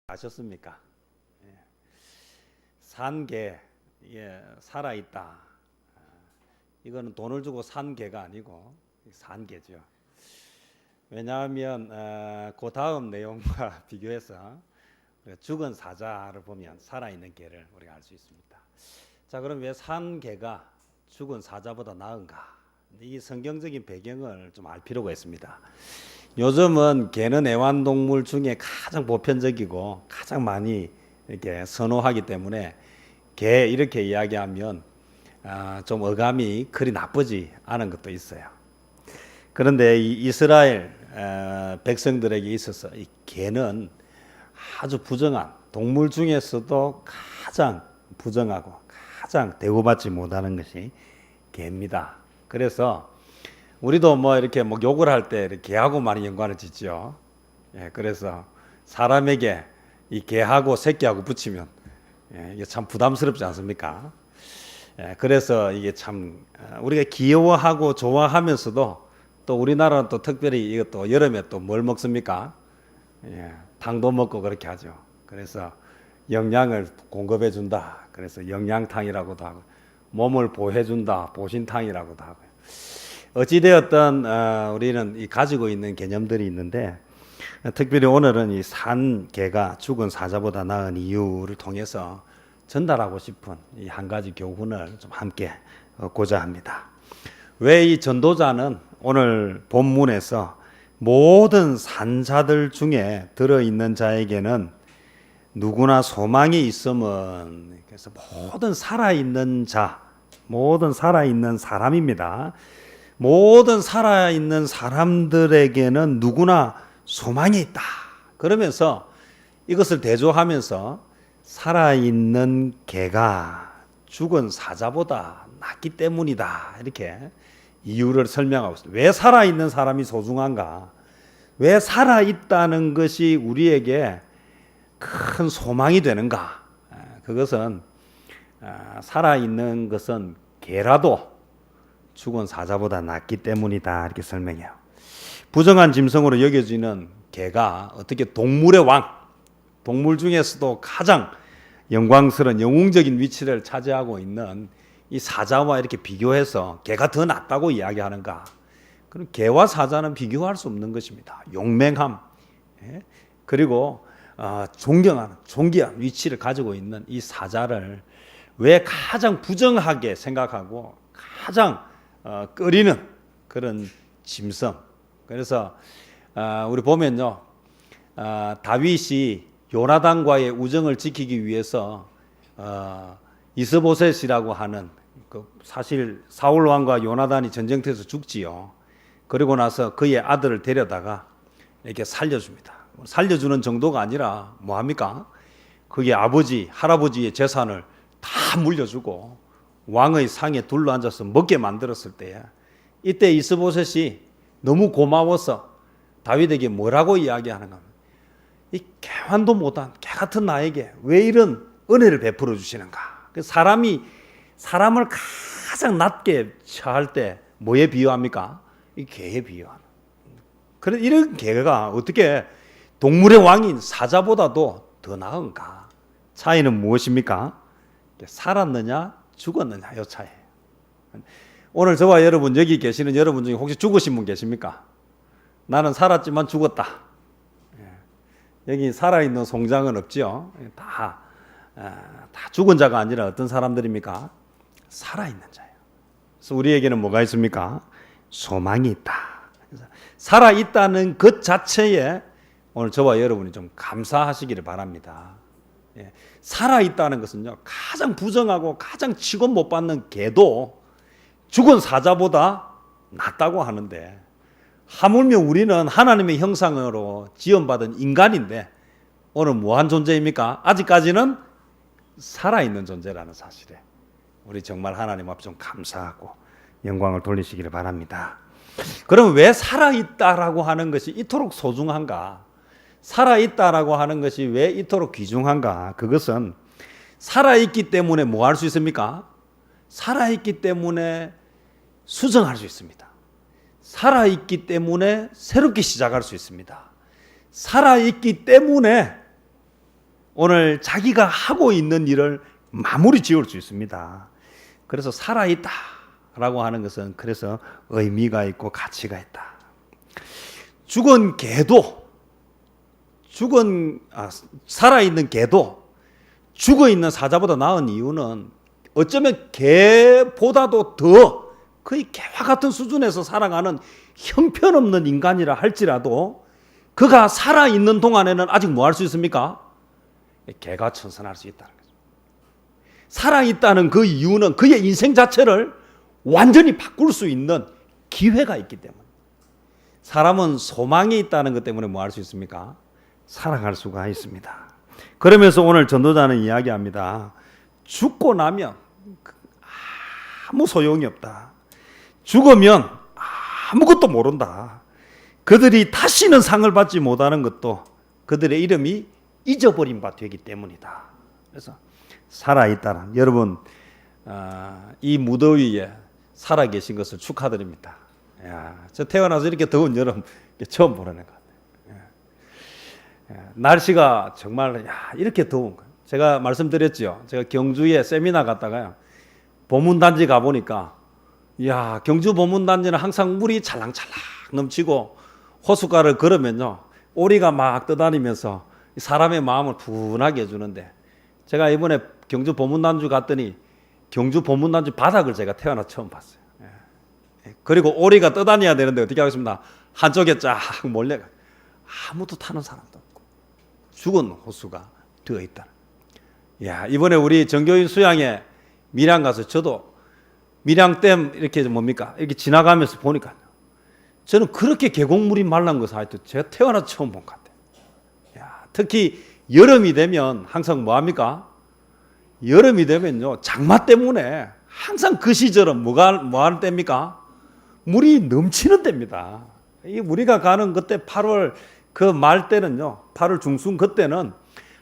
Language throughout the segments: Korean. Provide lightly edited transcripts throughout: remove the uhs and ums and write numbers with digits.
아셨습니까? 산 개, 살아 있다. 이거는 돈을 주고 산 개가 아니고 산 개죠. 왜냐하면 그 다음 내용과 비교해서 우리가 죽은 사자를 보면 살아 있는 개를 우리가 알 수 있습니다. 자, 그럼 왜 산 개가 죽은 사자보다 나은가? 이 성경적인 배경을 좀 알 필요가 있습니다. 요즘은 개는 애완동물 중에 가장 보편적이고 가장 많이 이렇게 선호하기 때문에 개 이렇게 이야기하면 좀 어감이 그리 나쁘지 않은 것도 있어요. 그런데 이 이스라엘 백성들에게 있어서 이 개는 아주 부정한 동물 중에서도 가장 부정하고 가장 대우받지 못하는 것이 개입니다. 그래서 우리도 이렇게 욕을 할 때 개하고 많이 연관을 짓죠. 그래서 사람에게 이 개하고 새끼하고 붙이면 이게 참 부담스럽지 않습니까? 그래서 이게 참 우리가 귀여워하고 좋아하면서도 또 우리나라는 또 특별히 이것도 여름에 또 뭘 먹습니까? 탕도 먹고 그렇게 하죠. 그래서 영양을 공급해 준다. 그래서 영양탕이라고도 하고 몸을 보호해 준다. 보신탕이라고도 하고요. 어찌되었든 우리는 가지고 있는 개념들이 있는데 특별히 오늘은 이 산 개가 죽은 사자보다 나은 이유를 통해서 전달하고 싶은 이 한 가지 교훈을 좀 함께 얻고자 합니다. 왜 이 전도자는 오늘 본문에서 모든 산자들 중에 들어있는 자에게는 누구나 소망이 있음은, 그래서 모든 살아있는 자, 모든 살아있는 사람입니다. 모든 살아있는 사람들에게는 누구나 소망이 있다. 그러면서 이것을 대조하면서 살아있는 개가 죽은 사자보다 낫기 때문이다. 이렇게 이유를 설명하고 있습니다. 왜 살아있는 사람이 소중한가? 왜 살아있다는 것이 우리에게 큰 소망이 되는가? 그것은 살아있는 것은 개라도 죽은 사자보다 낫기 때문이다. 이렇게 설명해요. 부정한 짐승으로 여겨지는 개가 어떻게 동물의 왕, 동물 중에서도 가장 영광스러운 영웅적인 위치를 차지하고 있는 이 사자와 이렇게 비교해서 개가 더 낫다고 이야기하는가? 그럼 개와 사자는 비교할 수 없는 것입니다. 용맹함, 그리고 존경하는, 존귀한 위치를 가지고 있는 이 사자를 왜 가장 부정하게 생각하고 가장 꺼리는 그런 짐승. 그래서 우리 보면요, 다윗이 요나단과의 우정을 지키기 위해서 이스보셋이라고 하는 사실 사울 왕과 요나단이 전쟁터에서 죽지요. 그리고 나서 그의 아들을 데려다가 이렇게 살려줍니다. 살려주는 정도가 아니라 뭐 합니까? 그의 아버지, 할아버지의 재산을 다 물려주고 왕의 상에 둘러앉아서 먹게 만들었을 때에 이때 이스보셋이 너무 고마워서 다윗에게 뭐라고 이야기하는가? 이 개환도 못한 개 같은 나에게 왜 이런 은혜를 베풀어 주시는가? 사람이 사람을 가장 낮게 처할 때 뭐에 비유합니까? 이 개에 비유하는. 그래 이런 개가 어떻게 동물의 왕인 사자보다도 더 나은가? 차이는 무엇입니까? 살았느냐 죽었느냐 이 차이. 오늘 저와 여러분 여기 계시는 여러분 중에 혹시 죽으신 분 계십니까? 나는 살았지만 죽었다. 여기 살아있는 송장은 없죠. 다 죽은 자가 아니라 어떤 사람들입니까? 살아있는 자예요. 그래서 우리에게는 뭐가 있습니까? 소망이 있다. 살아있다는 것 자체에 오늘 저와 여러분이 좀 감사하시기를 바랍니다. 살아있다는 것은요, 가장 부정하고 가장 취급 못 받는 개도 죽은 사자보다 낫다고 하는데, 하물며 우리는 하나님의 형상으로 지원받은 인간인데 오늘 뭐한 존재입니까? 아직까지는 살아있는 존재라는 사실에 우리 정말 하나님 앞에 좀 감사하고 영광을 돌리시기를 바랍니다. 그럼 왜 살아있다라고 하는 것이 이토록 소중한가? 살아있다라고 하는 것이 왜 이토록 귀중한가? 그것은 살아있기 때문에 뭐 할 수 있습니까? 살아있기 때문에 수정할 수 있습니다. 살아있기 때문에 새롭게 시작할 수 있습니다. 살아있기 때문에 오늘 자기가 하고 있는 일을 마무리 지을 수 있습니다. 그래서 살아있다라고 하는 것은 그래서 의미가 있고 가치가 있다. 죽은 개도 살아있는 개도 죽어있는 사자보다 나은 이유는 어쩌면 개보다도 더 거의 개와 같은 수준에서 살아가는 형편없는 인간이라 할지라도 그가 살아있는 동안에는 아직 뭐 할 수 있습니까? 개가 천선할 수 있다는 거죠. 살아있다는 그 이유는 그의 인생 자체를 완전히 바꿀 수 있는 기회가 있기 때문에. 사람은 소망이 있다는 것 때문에 뭐 할 수 있습니까? 살아갈 수가 있습니다. 그러면서 오늘 전도자는 이야기합니다. 죽고 나면 아무 소용이 없다. 죽으면 아무것도 모른다. 그들이 다시는 상을 받지 못하는 것도 그들의 이름이 잊어버린 바 되기 때문이다. 그래서 살아있다는, 여러분 이 무더위에 살아계신 것을 축하드립니다. 저 태어나서 이렇게 더운 여름 처음 보는 것 같아요. 날씨가 정말 이렇게 더운 거예요. 제가 말씀드렸죠. 제가 경주에 세미나 갔다가요, 보문단지 가보니까 경주 보문단지는 항상 물이 찰랑찰랑 넘치고 호숫가를 걸으면요 오리가 막 떠다니면서 사람의 마음을 푸근하게 해주는데, 제가 이번에 경주 보문단지 갔더니 경주 보문단지 바닥을 제가 태어나 처음 봤어요. 그리고 오리가 떠다녀야 되는데 어떻게 하겠습니까? 한쪽에 쫙 몰려 아무도 타는 사람도 없고 죽은 호수가 되어 있다. 이번에 우리 정교인 수양에 밀양 가서 저도 밀양댐 이렇게 이렇게 지나가면서 보니까 저는 그렇게 계곡물이 말란 것을 하여튼 제가 태어나 처음 본 것 같아요. 특히 여름이 되면 항상 뭐 합니까? 여름이 되면요 장마 때문에 항상 그 시절은 뭐 하는 때입니까? 물이 넘치는 때입니다. 이 우리가 가는 그때 8월 그 말 때는요, 8월 중순 그때는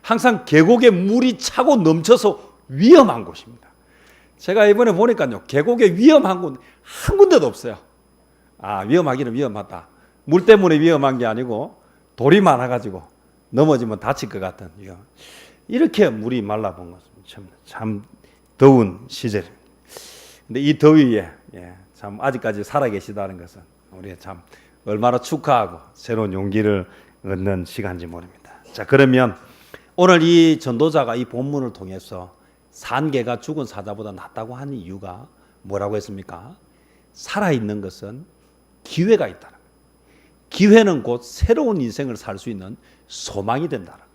항상 계곡에 물이 차고 넘쳐서 위험한 곳입니다. 제가 이번에 보니까요, 계곡에 위험한 곳 한 군데도 없어요. 위험하기는 위험하다. 물 때문에 위험한 게 아니고 돌이 많아가지고 넘어지면 다칠 것 같은 이렇게 물이 말라본 것은 참 더운 시절입니다. 근데 이 더위에 참 아직까지 살아계시다는 것은 우리 참 얼마나 축하하고 새로운 용기를 얻는 시간인지 모릅니다. 자, 그러면 오늘 이 전도자가 이 본문을 통해서 산 개가 죽은 사자보다 낫다고 하는 이유가 뭐라고 했습니까? 살아있는 것은 기회가 있다는 거예요. 기회는 곧 새로운 인생을 살 수 있는 소망이 된다는 거예요.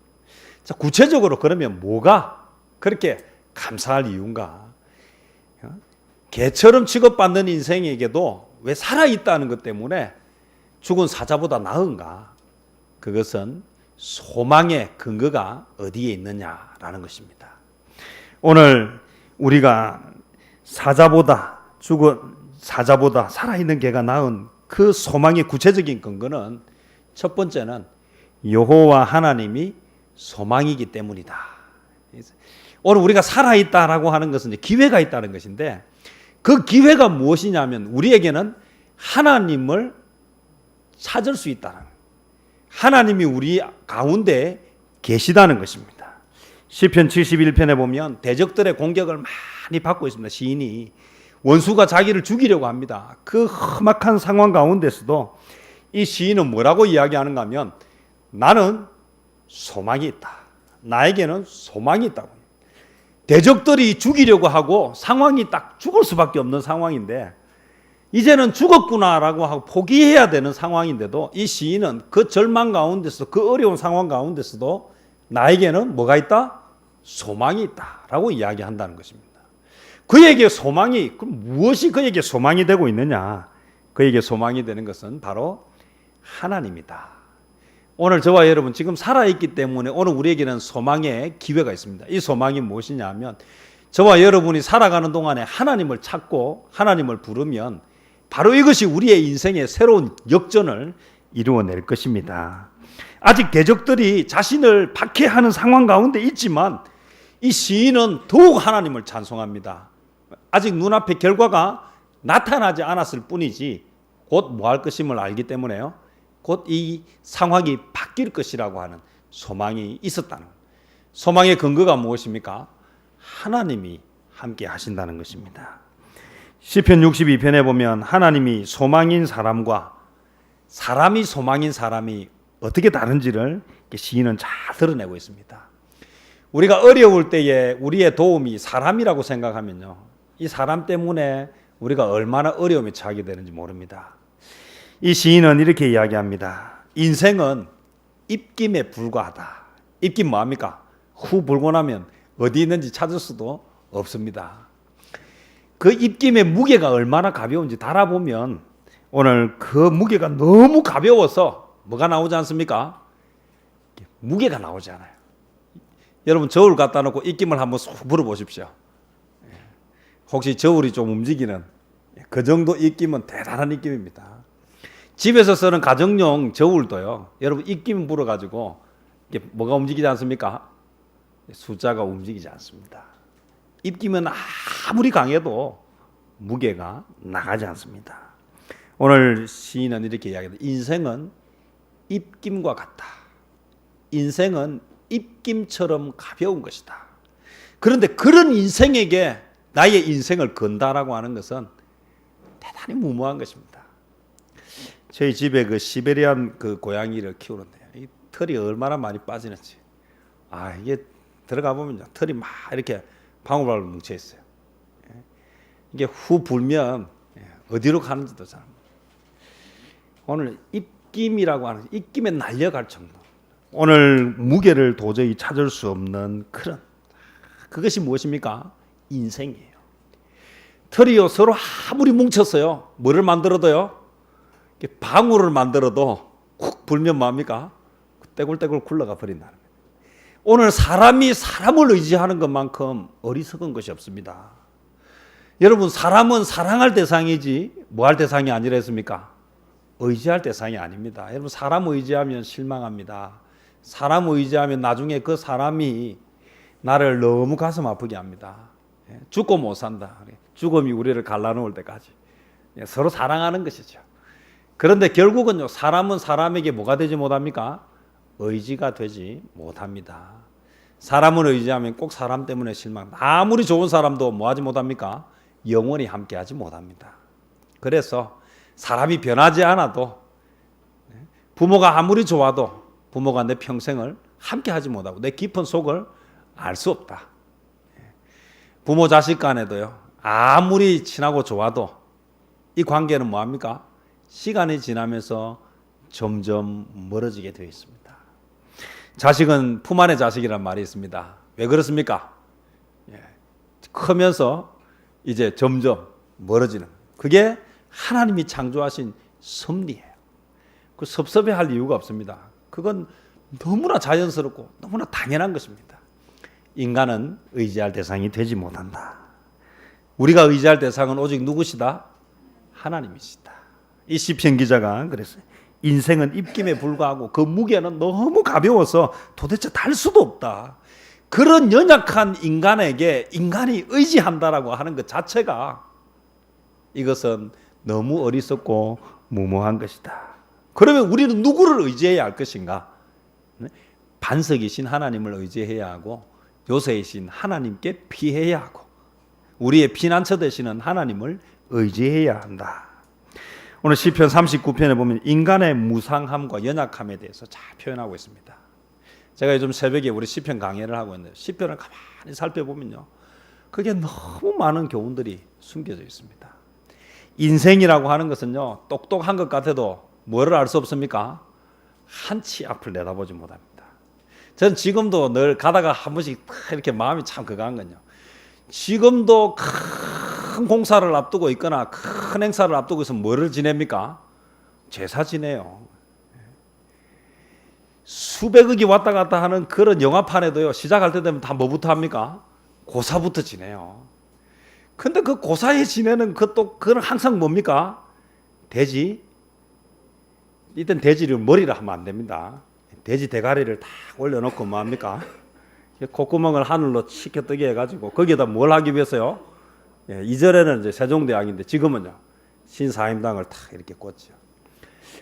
자, 구체적으로 그러면 뭐가 그렇게 감사할 이유인가? 개처럼 취급받는 인생에게도 왜 살아있다는 것 때문에 죽은 사자보다 나은가? 그것은 소망의 근거가 어디에 있느냐라는 것입니다. 오늘 우리가 죽은 사자보다 살아있는 개가 나은 그 소망의 구체적인 근거는 첫 번째는 여호와 하나님이 소망이기 때문이다. 오늘 우리가 살아있다라고 하는 것은 기회가 있다는 것인데, 그 기회가 무엇이냐면 우리에게는 하나님을 찾을 수 있다는 거예요. 하나님이 우리 가운데 계시다는 것입니다. 시편 71편에 보면 대적들의 공격을 많이 받고 있습니다. 시인이 원수가 자기를 죽이려고 합니다. 그 험악한 상황 가운데서도 이 시인은 뭐라고 이야기하는가 하면, 나는 소망이 있다. 나에게는 소망이 있다고. 대적들이 죽이려고 하고 상황이 딱 죽을 수밖에 없는 상황인데, 이제는 죽었구나라고 하고 포기해야 되는 상황인데도 이 시인은 그 절망 가운데서, 그 어려운 상황 가운데서도 나에게는 뭐가 있다? 소망이 있다라고 이야기한다는 것입니다. 그에게 소망이, 그럼 무엇이 그에게 소망이 되고 있느냐? 그에게 소망이 되는 것은 바로 하나님이다. 오늘 저와 여러분 지금 살아있기 때문에 오늘 우리에게는 소망의 기회가 있습니다. 이 소망이 무엇이냐 하면, 저와 여러분이 살아가는 동안에 하나님을 찾고 하나님을 부르면 바로 이것이 우리의 인생의 새로운 역전을 이루어낼 것입니다. 아직 대적들이 자신을 박해하는 상황 가운데 있지만 이 시인은 더욱 하나님을 찬송합니다. 아직 눈앞에 결과가 나타나지 않았을 뿐이지 곧 뭐 할 것임을 알기 때문에요, 곧 이 상황이 바뀔 것이라고 하는 소망이 있었다는 거예요. 소망의 근거가 무엇입니까? 하나님이 함께 하신다는 것입니다. 시편 62편에 보면 하나님이 소망인 사람과 사람이 소망인 사람이 어떻게 다른지를 시인은 잘 드러내고 있습니다. 우리가 어려울 때에 우리의 도움이 사람이라고 생각하면요, 이 사람 때문에 우리가 얼마나 어려움에 처하게 되는지 모릅니다. 이 시인은 이렇게 이야기합니다. 인생은 입김에 불과하다. 입김 뭐합니까? 후 불고 나면 어디 있는지 찾을 수도 없습니다. 그 입김의 무게가 얼마나 가벼운지 달아보면 오늘 그 무게가 너무 가벼워서 뭐가 나오지 않습니까? 무게가 나오지 않아요. 여러분 저울 갖다 놓고 입김을 한번 쏙 불어보십시오. 혹시 저울이 좀 움직이는 그 정도 입김은 대단한 입김입니다. 집에서 쓰는 가정용 저울도요, 여러분 입김 불어가지고 이게 뭐가 움직이지 않습니까? 숫자가 움직이지 않습니다. 입김은 아무리 강해도 무게가 나가지 않습니다. 오늘 시인은 이렇게 이야기합니다. 인생은 입김과 같다. 인생은 입김처럼 가벼운 것이다. 그런데 그런 인생에게 나의 인생을 건다라고 하는 것은 대단히 무모한 것입니다. 저희 집에 그 시베리안 그 고양이를 키우는데요, 이 털이 얼마나 많이 빠지는지, 이게 들어가 보면요, 털이 막 이렇게 방울방울 뭉쳐 있어요. 이게 후 불면 어디로 가는지도 잘 모르겠어요. 오늘 입김이라고 하는, 입김에 날려갈 정도, 오늘 무게를 도저히 찾을 수 없는 그것이 무엇입니까? 인생이에요. 털이요, 서로 아무리 뭉쳤어요, 뭐를 만들어도요, 방울을 만들어도 쿡 불면 뭐합니까? 떼굴떼굴 굴러가 버린다는 거예요. 오늘 사람이 사람을 의지하는 것만큼 어리석은 것이 없습니다. 여러분, 사람은 사랑할 대상이지 뭐 할 대상이 아니라 했습니까? 의지할 대상이 아닙니다. 여러분, 사람 의지하면 실망합니다. 사람 의지하면 나중에 그 사람이 나를 너무 가슴 아프게 합니다. 죽고 못 산다. 죽음이 우리를 갈라놓을 때까지 서로 사랑하는 것이죠. 그런데 결국은요, 사람은 사람에게 뭐가 되지 못합니까? 의지가 되지 못합니다. 사람을 의지하면 꼭 사람 때문에 실망. 아무리 좋은 사람도 뭐 하지 못합니까? 영원히 함께하지 못합니다. 그래서 사람이 변하지 않아도, 부모가 아무리 좋아도 부모가 내 평생을 함께하지 못하고 내 깊은 속을 알 수 없다. 부모 자식 간에도요, 아무리 친하고 좋아도 이 관계는 뭐합니까? 시간이 지나면서 점점 멀어지게 되어 있습니다. 자식은 품 안의 자식이란 말이 있습니다. 왜 그렇습니까? 크면서 이제 점점 멀어지는, 그게 하나님이 창조하신 섭리예요. 그 섭섭해할 이유가 없습니다. 그건 너무나 자연스럽고 너무나 당연한 것입니다. 인간은 의지할 대상이 되지 못한다. 우리가 의지할 대상은 오직 누구시다? 하나님이시다. 이 시편 기자가 그랬어요. 인생은 입김에 불과하고 그 무게는 너무 가벼워서 도대체 달 수도 없다. 그런 연약한 인간에게 인간이 의지한다라고 하는 것 자체가, 이것은 너무 어리석고 무모한 것이다. 그러면 우리는 누구를 의지해야 할 것인가? 반석이신 하나님을 의지해야 하고, 요새이신 하나님께 피해야 하고, 우리의 피난처 되시는 하나님을 의지해야 한다. 오늘 시편 39편에 보면 인간의 무상함과 연약함에 대해서 잘 표현하고 있습니다. 제가 요즘 새벽에 우리 시편 강의를 하고 있는데, 시편을 가만히 살펴보면요, 그게 너무 많은 교훈들이 숨겨져 있습니다. 인생이라고 하는 것은요, 똑똑한 것 같아도 뭐를 알 수 없습니까? 한치 앞을 내다보지 못합니다. 저는 지금도 늘 가다가 한 번씩 이렇게 마음이 참 그거한 건요, 지금도 큰 공사를 앞두고 있거나 큰 행사를 앞두고 있으면 뭐를 지냅니까? 제사 지내요. 수백억이 왔다 갔다 하는 그런 영화판에도요, 시작할 때 되면 다 뭐부터 합니까? 고사부터 지내요. 근데 그 고사에 지내는 그건 항상 뭡니까? 돼지. 이땐 돼지를 머리를 하면 안 됩니다. 돼지 대가리를 딱 올려놓고 뭐합니까? 콧구멍을 하늘로 치켜 뜨게 해가지고 거기에다 뭘 하기 위해서요? 이전에는 이제 세종대왕인데 지금은요, 신사임당을 탁 이렇게 꽂죠.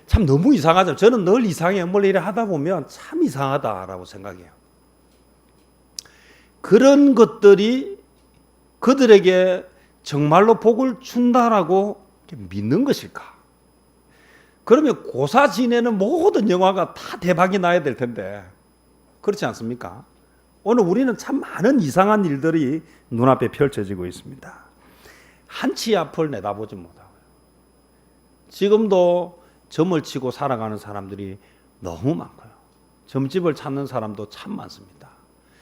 참 너무 이상하죠. 저는 늘 이상해요. 뭘 이래 하다 보면 참 이상하다라고 생각해요. 그런 것들이 그들에게 정말로 복을 준다라고 믿는 것일까? 그러면 고사 지내는 모든 영화가 다 대박이 나야 될 텐데 그렇지 않습니까? 오늘 우리는 참 많은 이상한 일들이 눈앞에 펼쳐지고 있습니다. 한치 앞을 내다보지 못하고요. 지금도 점을 치고 살아가는 사람들이 너무 많고요. 점집을 찾는 사람도 참 많습니다.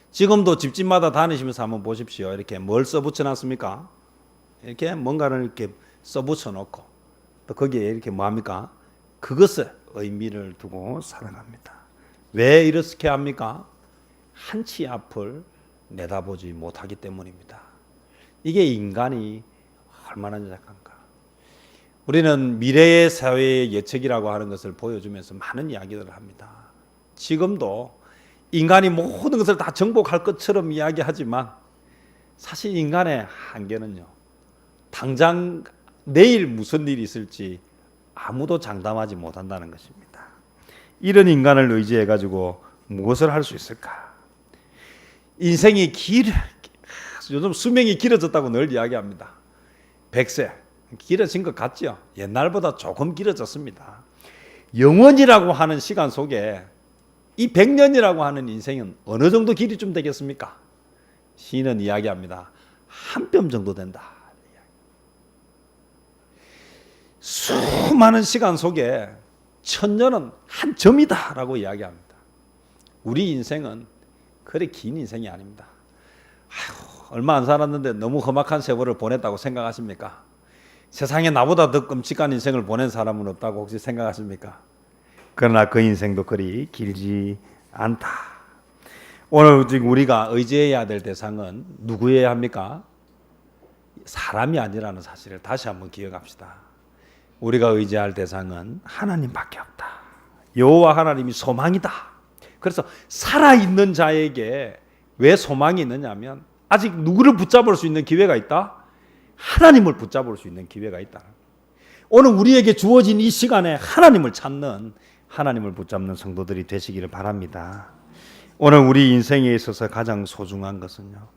지금도 집집마다 다니시면서 한번 보십시오. 이렇게 뭘 써붙여 놨습니까? 이렇게 뭔가를 이렇게 써붙여 놓고 또 거기에 이렇게 뭐합니까? 그것을 의미를 두고 살아갑니다. 왜 이렇게 합니까? 한치 앞을 내다보지 못하기 때문입니다. 이게 인간이 얼마나 연약한가. 우리는 미래의 사회의 예측이라고 하는 것을 보여주면서 많은 이야기들을 합니다. 지금도 인간이 모든 것을 다 정복할 것처럼 이야기하지만 사실 인간의 한계는요, 당장 내일 무슨 일이 있을지 아무도 장담하지 못한다는 것입니다. 이런 인간을 의지해 가지고 무엇을 할 수 있을까? 인생이 요즘 수명이 길어졌다고 늘 이야기합니다. 100세 길어진 것 같죠? 옛날보다 조금 길어졌습니다. 영원이라고 하는 시간 속에 이 100년이라고 하는 인생은 어느 정도 길이 좀 되겠습니까? 시인은 이야기합니다. 한 뼘 정도 된다. 수많은 시간 속에 1000년은 한 점이다 라고 이야기합니다. 우리 인생은 그리 긴 인생이 아닙니다. 얼마 안 살았는데 너무 험악한 세월을 보냈다고 생각하십니까? 세상에 나보다 더 끔찍한 인생을 보낸 사람은 없다고 혹시 생각하십니까? 그러나 그 인생도 그리 길지 않다. 오늘 지금 우리가 의지해야 될 대상은 누구여야 합니까? 사람이 아니라는 사실을 다시 한번 기억합시다. 우리가 의지할 대상은 하나님밖에 없다. 여호와 하나님이 소망이다. 그래서 살아있는 자에게 왜 소망이 있느냐면 아직 누구를 붙잡을 수 있는 기회가 있다? 하나님을 붙잡을 수 있는 기회가 있다. 오늘 우리에게 주어진 이 시간에 하나님을 찾는, 하나님을 붙잡는 성도들이 되시기를 바랍니다. 오늘 우리 인생에 있어서 가장 소중한 것은요,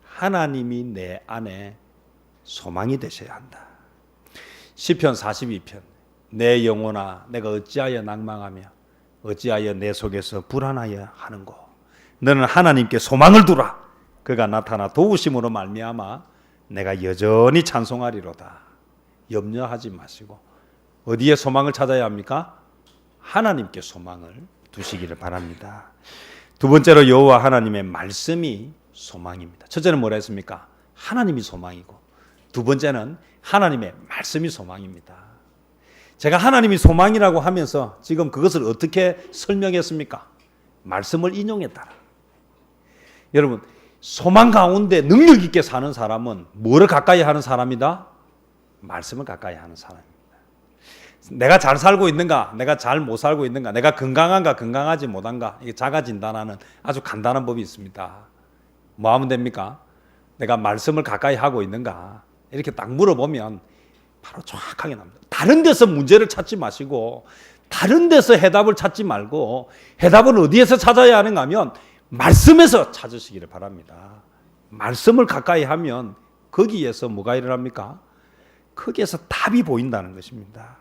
하나님이 내 안에 소망이 되셔야 한다. 시편 42편, 내 영혼아 내가 어찌하여 낭망하며 어찌하여 내 속에서 불안하여 하는고. 너는 하나님께 소망을 두라. 그가 나타나 도우심으로 말미암아 내가 여전히 찬송하리로다. 염려하지 마시고 어디에 소망을 찾아야 합니까? 하나님께 소망을 두시기를 바랍니다. 두 번째로 여호와 하나님의 말씀이 소망입니다. 첫째는 뭐라 했습니까? 하나님이 소망이고, 두 번째는 하나님의 말씀이 소망입니다. 제가 하나님이 소망이라고 하면서 지금 그것을 어떻게 설명했습니까? 말씀을 인용했다. 여러분, 소망 가운데 능력 있게 사는 사람은 뭐를 가까이 하는 사람이다? 말씀을 가까이 하는 사람입니다. 내가 잘 살고 있는가, 내가 잘 못 살고 있는가, 내가 건강한가, 건강하지 못한가, 이게 자가 진단하는 아주 간단한 법이 있습니다. 뭐 하면 됩니까? 내가 말씀을 가까이 하고 있는가, 이렇게 딱 물어보면 바로 정확하게 납니다. 다른 데서 문제를 찾지 마시고, 다른 데서 해답을 찾지 말고, 해답은 어디에서 찾아야 하는가 하면 말씀에서 찾으시기를 바랍니다. 말씀을 가까이 하면 거기에서 뭐가 일어납니까? 거기에서 답이 보인다는 것입니다.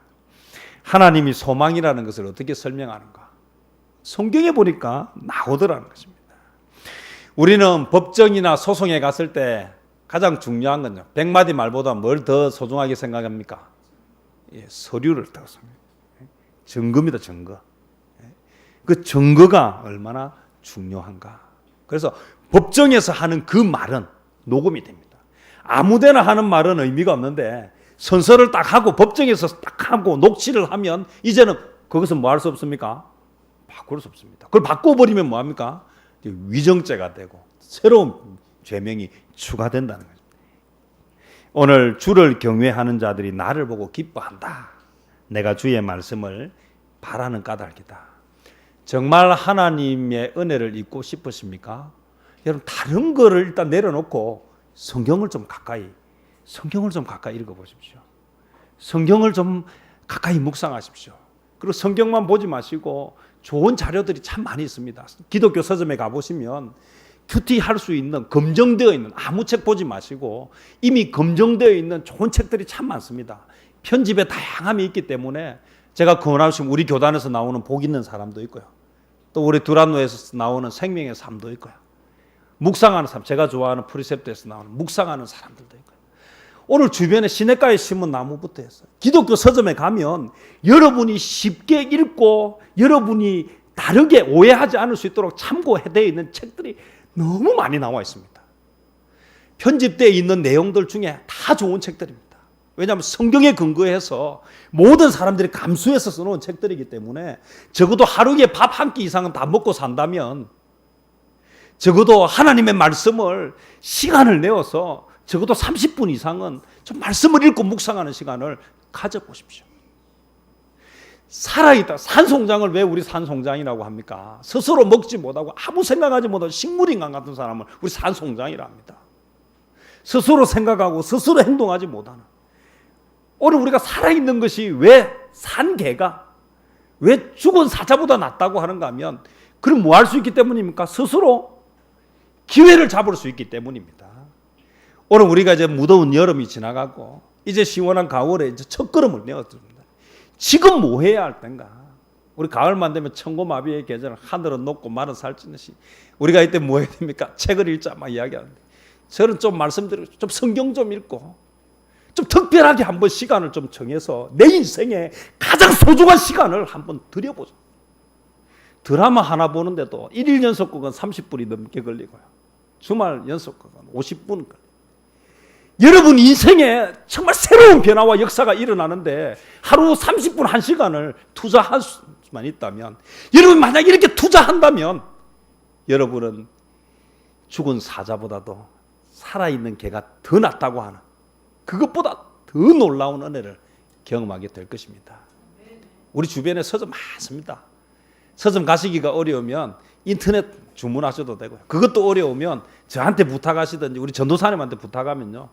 하나님이 소망이라는 것을 어떻게 설명하는가? 성경에 보니까 나오더라는 것입니다. 우리는 법정이나 소송에 갔을 때 가장 중요한 건요, 100마디 말보다 뭘 더 소중하게 생각합니까? 서류를 더 생각합니다. 증거입니다. 증거. 그 증거가 얼마나 중요한가. 그래서 법정에서 하는 그 말은 녹음이 됩니다. 아무데나 하는 말은 의미가 없는데 선서를 딱 하고 법정에서 딱 하고 녹취를 하면 이제는 그것은 뭐 할 수 없습니까? 바꿀 수 없습니다. 그걸 바꿔버리면 뭐합니까? 위정죄가 되고 새로운 죄명이 추가된다는 거죠. 오늘 주를 경외하는 자들이 나를 보고 기뻐한다. 내가 주의 말씀을 바라는 까닭이다. 정말 하나님의 은혜를 잊고 싶으십니까? 여러분, 다른 거를 일단 내려놓고 성경을 좀 가까이 읽어보십시오. 성경을 좀 가까이 묵상하십시오. 그리고 성경만 보지 마시고 좋은 자료들이 참 많이 있습니다. 기독교 서점에 가보시면 큐티할 수 있는, 검증되어 있는, 아무 책 보지 마시고 이미 검증되어 있는 좋은 책들이 참 많습니다. 편집에 다양함이 있기 때문에 제가 권하시면 우리 교단에서 나오는 복 있는 사람도 있고요, 또 우리 두란노에서 나오는 생명의 삶도 있고요, 묵상하는 사람, 제가 좋아하는 프리셉트에서 나오는 묵상하는 사람들도 있고요. 오늘 주변에 시냇가에 심은 나무부터 해서 기독교 서점에 가면 여러분이 쉽게 읽고 여러분이 다르게 오해하지 않을 수 있도록 참고되어 있는 책들이 너무 많이 나와 있습니다. 편집되어 있는 내용들 중에 다 좋은 책들입니다. 왜냐하면 성경에 근거해서 모든 사람들이 감수해서 써놓은 책들이기 때문에 적어도 하루에 밥 한 끼 이상은 다 먹고 산다면 적어도 하나님의 말씀을 시간을 내어서 적어도 30분 이상은 좀 말씀을 읽고 묵상하는 시간을 가져보십시오. 살아있다. 산송장을 왜 우리 산송장이라고 합니까? 스스로 먹지 못하고 아무 생각하지 못하고 식물인간 같은 사람을 우리 산송장이라 합니다. 스스로 생각하고 스스로 행동하지 못하는. 오늘 우리가 살아있는 것이 왜 산개가 왜 죽은 사자보다 낫다고 하는가 하면, 그럼 뭐 할 수 있기 때문입니까? 스스로 기회를 잡을 수 있기 때문입니다. 오늘 우리가 이제 무더운 여름이 지나가고 이제 시원한 가을에 이제 첫 걸음을 내었습니다. 지금 뭐 해야 할 텐가? 우리 가을만 되면 천고마비의 계절, 하늘은 높고 말은 살찌듯이 우리가 이때 뭐 해야 됩니까? 책을 읽자 막 이야기하는데, 저는 좀 말씀드리고 좀 성경 좀 읽고 좀 특별하게 한번 시간을 좀 정해서 내 인생에 가장 소중한 시간을 한번 들여보죠. 드라마 하나 보는데도 1일 연속극은 30분이 넘게 걸리고요, 주말 연속극은 50분 걸려요. 여러분 인생에 정말 새로운 변화와 역사가 일어나는데 하루 30분 1시간을 투자할 수만 있다면, 여러분 만약 이렇게 투자한다면 여러분은 죽은 사자보다도 살아있는 개가 더 낫다고 하는, 그것보다 더 놀라운 은혜를 경험하게 될 것입니다. 우리 주변에 서점 많습니다. 서점 가시기가 어려우면 인터넷 주문하셔도 되고요, 그것도 어려우면 저한테 부탁하시든지 우리 전도사님한테 부탁하면요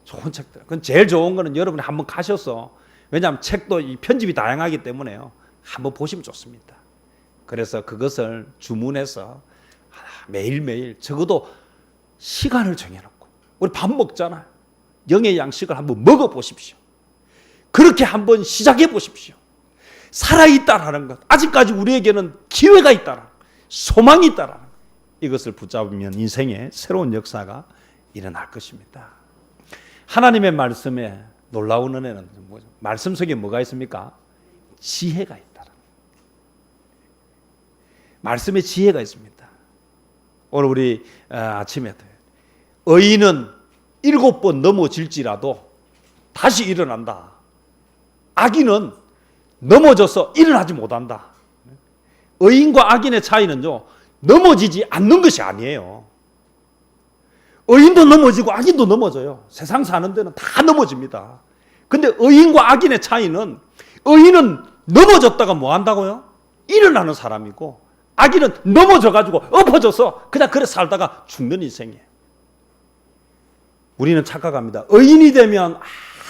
좋은 책들. 그건 제일 좋은 거는 여러분이 한번 가셔서, 왜냐하면 책도 이 편집이 다양하기 때문에요, 한번 보시면 좋습니다. 그래서 그것을 주문해서 매일매일 적어도 시간을 정해놓고, 우리 밥 먹잖아요, 영의 양식을 한번 먹어보십시오. 그렇게 한번 시작해 보십시오. 살아있다라는 것, 아직까지 우리에게는 기회가 있다라는 것, 소망이 있다라는 것, 이것을 붙잡으면 인생에 새로운 역사가 일어날 것입니다. 하나님의 말씀에 놀라운 은혜는 뭐죠? 말씀 속에 뭐가 있습니까? 지혜가 있다. 말씀에 지혜가 있습니다. 오늘 우리 아침에 의인은 7번 넘어질지라도 다시 일어난다. 악인은 넘어져서 일어나지 못한다. 의인과 악인의 차이는요, 넘어지지 않는 것이 아니에요. 의인도 넘어지고 악인도 넘어져요. 세상 사는 데는 다 넘어집니다. 근데 의인과 악인의 차이는, 의인은 넘어졌다가 뭐 한다고요? 일어나는 사람이고, 악인은 넘어져가지고 엎어져서 그냥 그래 살다가 죽는 인생이에요. 우리는 착각합니다. 의인이 되면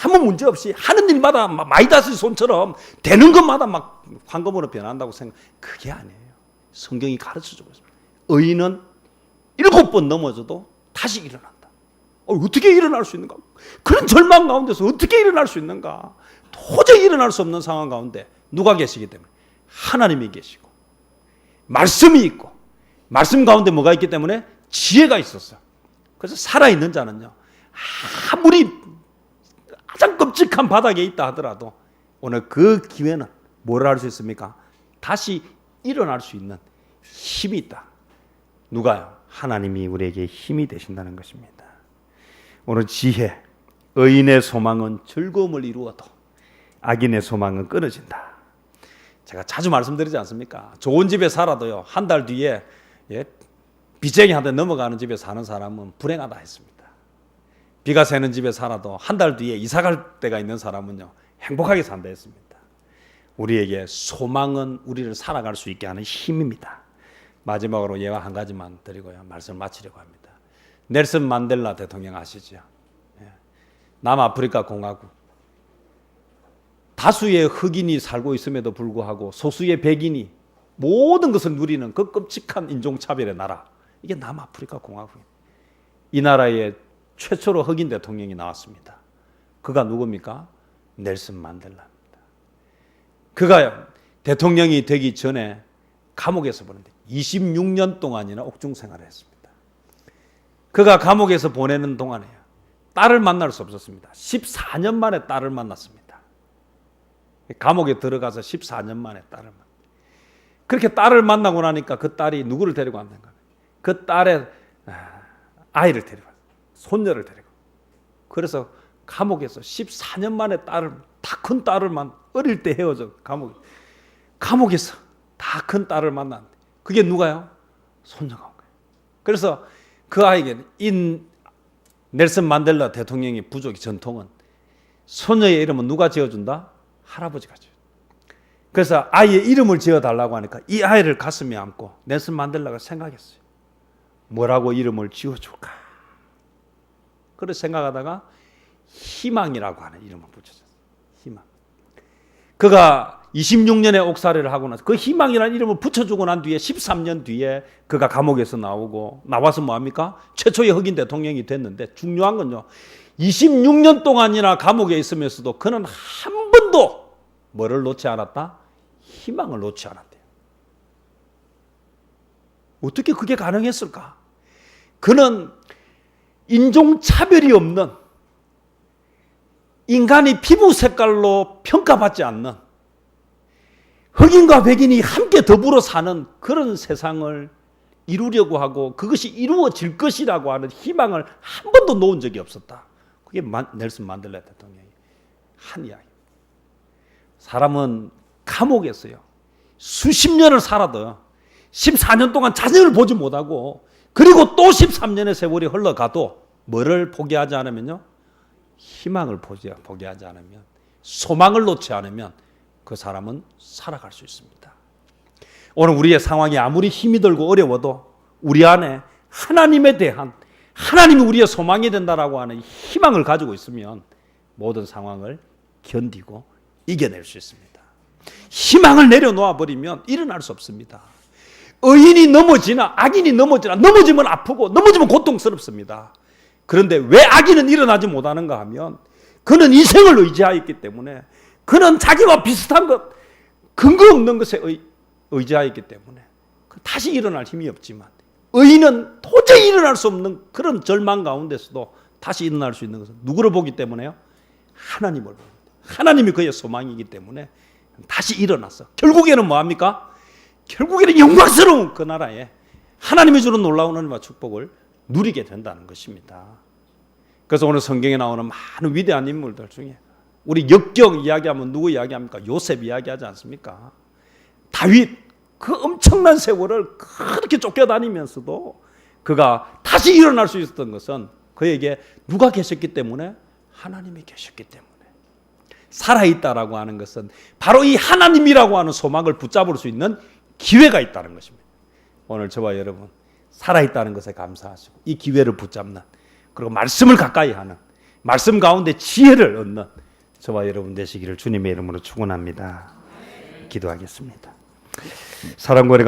아무 문제 없이 하는 일마다 마이다스 손처럼 되는 것마다 막 황금으로 변한다고 생각. 그게 아니에요. 성경이 가르쳐주고 있습니다. 의인은 7번 넘어져도 다시 일어난다. 어떻게 일어날 수 있는가? 그런 절망 가운데서 어떻게 일어날 수 있는가? 도저히 일어날 수 없는 상황 가운데 누가 계시기 때문에? 하나님이 계시고 말씀이 있고, 말씀 가운데 뭐가 있기 때문에? 지혜가 있었어요. 그래서 살아있는 자는요, 아무리 가장 끔찍한 바닥에 있다 하더라도 오늘 그 기회는 뭘 할 수 있습니까? 다시 일어날 수 있는 힘이 있다. 누가요? 하나님이 우리에게 힘이 되신다는 것입니다. 오늘 지혜, 의인의 소망은 즐거움을 이루어도 악인의 소망은 끊어진다. 제가 자주 말씀드리지 않습니까? 좋은 집에 살아도요, 한 달 뒤에 빚쟁이한테 넘어가는 집에 사는 사람은 불행하다 했습니다. 비가 새는 집에 살아도 한 달 뒤에 이사 갈 때가 있는 사람은요, 행복하게 산다 했습니다. 우리에게 소망은 우리를 살아갈 수 있게 하는 힘입니다. 마지막으로 예화 한 가지만 드리고요, 말씀을 마치려고 합니다. 넬슨 만델라 대통령 아시죠? 남아프리카 공화국. 다수의 흑인이 살고 있음에도 불구하고 소수의 백인이 모든 것을 누리는 그 끔찍한 인종차별의 나라. 이게 남아프리카 공화국입니다. 이 나라의 최초로 흑인 대통령이 나왔습니다. 그가 누굽니까? 넬슨 만델라입니다. 그가 대통령이 되기 전에 감옥에서 보는데 26년 동안이나 옥중 생활을 했습니다. 그가 감옥에서 보내는 동안에 딸을 만날 수 없었습니다. 14년 만에 딸을 만났습니다. 감옥에 들어가서 14년 만에 딸을 만났습니다. 그렇게 딸을 만나고 나니까 그 딸이 누구를 데리고 왔는가? 그 딸의 아이를 데리고 왔어요. 손녀를 데리고. 그래서 감옥에서 14년 만에 다 큰 딸을 어릴 때 헤어져 감옥에서 다 큰 딸을 만났는데 그게 누가요? 손녀가 온 거예요. 그래서 그 아이에게는 넬슨 만델라 대통령의 부족의 전통은 손녀의 이름은 누가 지어준다? 할아버지가 지어준다. 그래서 아이의 이름을 지어달라고 하니까 이 아이를 가슴에 안고 넬슨 만델라가 생각했어요. 뭐라고 이름을 지어줄까? 그래서 생각하다가 희망이라고 하는 이름을 붙였어요. 희망. 그가 26년의 옥살이를 하고 나서 그 희망이라는 이름을 붙여주고 난 뒤에 13년 뒤에 그가 감옥에서 나와서 뭐합니까? 최초의 흑인 대통령이 됐는데 중요한 건요. 26년 동안이나 감옥에 있으면서도 그는 한 번도 뭐를 놓지 않았다? 희망을 놓지 않았대요. 어떻게 그게 가능했을까? 그는 인종차별이 없는 인간이 피부 색깔로 평가받지 않는 흑인과 백인이 함께 더불어 사는 그런 세상을 이루려고 하고 그것이 이루어질 것이라고 하는 희망을 한 번도 놓은 적이 없었다. 그게 넬슨 만델라 대통령이 한 이야기입니다. 사람은 감옥에서요. 수십 년을 살아도 14년 동안 자녀를 보지 못하고 그리고 또 13년의 세월이 흘러가도 뭐를 포기하지 않으면요. 희망을 포기하지 않으면 소망을 놓지 않으면 그 사람은 살아갈 수 있습니다. 오늘 우리의 상황이 아무리 힘이 들고 어려워도 우리 안에 하나님에 대한 하나님이 우리의 소망이 된다라고 하는 희망을 가지고 있으면 모든 상황을 견디고 이겨낼 수 있습니다. 희망을 내려놓아 버리면 일어날 수 없습니다. 의인이 넘어지나 악인이 넘어지면 아프고 넘어지면 고통스럽습니다. 그런데 왜 악인은 일어나지 못하는가 하면 그는 인생을 의지하였기 때문에 그는 자기와 비슷한 것 근거 없는 것에 의지하였기 때문에 다시 일어날 힘이 없지만 의인은 도저히 일어날 수 없는 그런 절망 가운데서도 다시 일어날 수 있는 것은 누구를 보기 때문에요? 하나님을 봅니다. 하나님이 그의 소망이기 때문에 다시 일어났어. 결국에는 뭐합니까? 결국에는 영광스러운 그 나라에 하나님이 주는 놀라운 은혜와 축복을 누리게 된다는 것입니다. 그래서 오늘 성경에 나오는 많은 위대한 인물들 중에 우리 역경 이야기하면 누구 이야기합니까? 요셉 이야기하지 않습니까? 다윗 그 엄청난 세월을 그렇게 쫓겨다니면서도 그가 다시 일어날 수 있었던 것은 그에게 누가 계셨기 때문에? 하나님이 계셨기 때문에. 살아있다라고 하는 것은 바로 이 하나님이라고 하는 소망을 붙잡을 수 있는 기회가 있다는 것입니다. 오늘 저와 여러분 살아있다는 것에 감사하시고 이 기회를 붙잡는 그리고 말씀을 가까이 하는 말씀 가운데 지혜를 얻는 저와 여러분 되시기를 주님의 이름으로 축원합니다. 기도하겠습니다. 사랑과 은혜가